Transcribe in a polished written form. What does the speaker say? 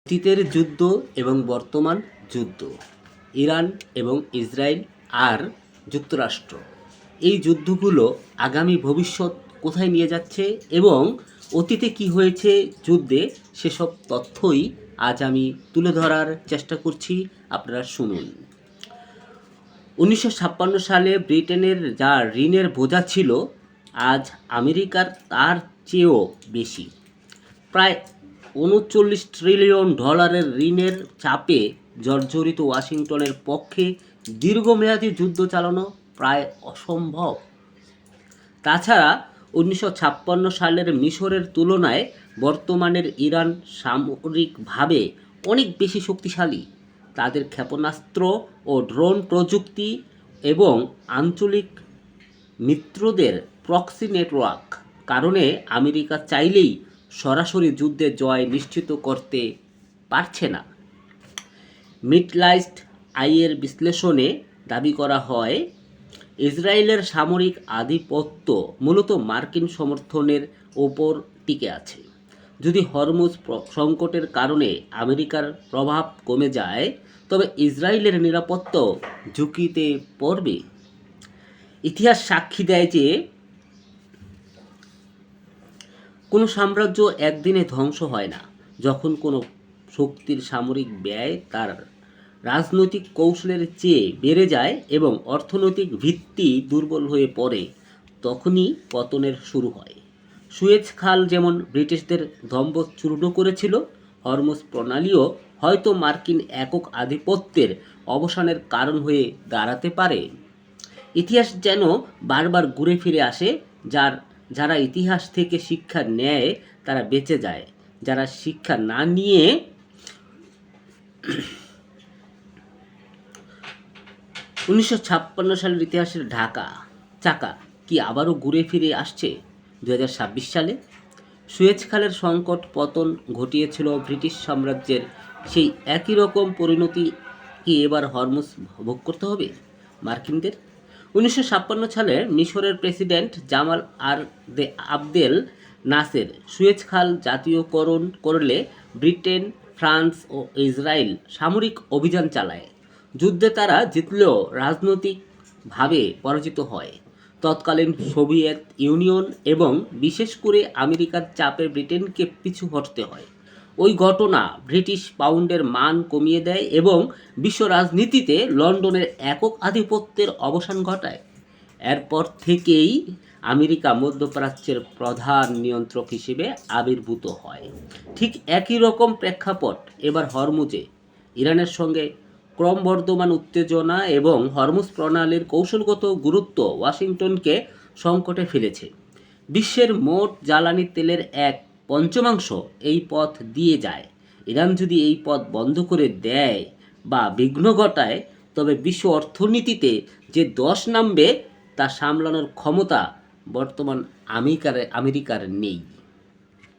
অতীতের যুদ্ধ এবং বর্তমান যুদ্ধ, ইরান এবং ইসরায়েল আর যুক্তরাষ্ট্র, এই যুদ্ধগুলো আগামী ভবিষ্যৎ কোথায় নিয়ে যাচ্ছে এবং অতীতে কি হয়েছে যুদ্ধে, সেসব তথ্যই আজ আমি তুলে ধরার চেষ্টা করছি। আপনারা শুনুন। 1956 সালে ব্রিটেনের যা ঋণের বোঝা ছিল, আজ আমেরিকার তার চেয়েও বেশি। প্রায় ৩৯ ট্রিলিয়ন ডলারের ঋণের চাপে জর্জরিত ওয়াশিংটনের পক্ষে দীর্ঘমেয়াদী যুদ্ধ চালানো প্রায় অসম্ভব। তাছাড়া 1956 সালের মিশরের তুলনায় বর্তমানের ইরান সামরিকভাবে অনেক বেশি শক্তিশালী। তাদের ক্ষেপণাস্ত্র ও ড্রোন প্রযুক্তি এবং আঞ্চলিক মিত্রদের প্রক্সি নেটওয়ার্ক কারণে আমেরিকা চাইলেই সরাসরি যুদ্ধে জয় নিশ্চিত করতে পারছে না। মিডলাইস্ট আইয়ের বিশ্লেষণে দাবি করা হয়, ইসরায়েলের সামরিক আধিপত্য মূলত মার্কিন সমর্থনের ওপর টিকে আছে। যদি হরমুজ সংকটের কারণে আমেরিকার প্রভাব কমে যায়, তবে ইসরায়েলের নিরাপত্তাও ঝুঁকিতে পড়বে। ইতিহাস সাক্ষী দেয় যে কোনো সাম্রাজ্য একদিনে ধ্বংস হয় না। যখন কোনো শক্তির সামরিক ব্যয় তার রাজনৈতিক কৌশলের চেয়ে বেড়ে যায় এবং অর্থনৈতিক ভিত্তি দুর্বল হয়ে পড়ে, তখনই পতনের শুরু হয়। সুয়েজ খাল যেমন ব্রিটিশদের ধ্বংস চূর্ণ করেছিল, হরমুজ প্রণালীও হয়তো মার্কিন একক আধিপত্যের অবসানের কারণ হয়ে দাঁড়াতে পারে। ইতিহাস যেন বারবার ঘুরে ফিরে আসে। যারা ইতিহাস থেকে শিক্ষা নেয় তারা বেঁচে যায়, যারা শিক্ষা না নিয়ে 1956 সালের ইতিহাসের চাকা কি আবারও ঘুরে ফিরে আসছে 2026 সালে? সুয়েজ খালের সংকট পতন ঘটিয়েছিল ব্রিটিশ সাম্রাজ্যের, সেই একই রকম পরিণতি কি এবার হরমুজ ভোগ করতে হবে মার্কিনদের? 1956 সালে মিশরের president Jamal Abdel Nasser Suez খাল জাতীয়করণ করলে ব্রিটেন, ফ্রান্স ও ইসরায়েল সামরিক অভিযান চালায়। যুদ্ধে তারা জিতলেও রাজনৈতিকভাবে পরাজিত হয়। তৎকালীন সোভিয়েত ইউনিয়ন এবং বিশেষ করে আমেরিকার চাপে ব্রিটেনকে পিছু হটতে হয়। ওই ঘটনা ব্রিটিশ পাউন্ডের মান কমিয়ে দেয় এবং বিশ্ব রাজনীতিতে লন্ডনের একক আধিপত্যের অবসান ঘটায়। এরপর থেকেই আমেরিকা মধ্যপ্রাচ্যের প্রধান নিয়ন্ত্রক হিসেবে আবির্ভূত হয়। ঠিক একই রকম প্রেক্ষাপট এবার হরমুজে। ইরানের সঙ্গে ক্রমবর্ধমান উত্তেজনা এবং হরমুজ প্রণালীর কৌশলগত গুরুত্ব ওয়াশিংটনকে সংকটে ফেলেছে। বিশ্বের মোট জ্বালানি তেলের 1/5 এই পথ দিয়ে যায়। ইরান যদি এই পথ বন্ধ করে দেয় বা বিঘ্ন ঘটায়, তবে বিশ্ব অর্থনীতিতে যে ধস নামবে তা সামলানোর ক্ষমতা বর্তমান আমেরিকার নেই।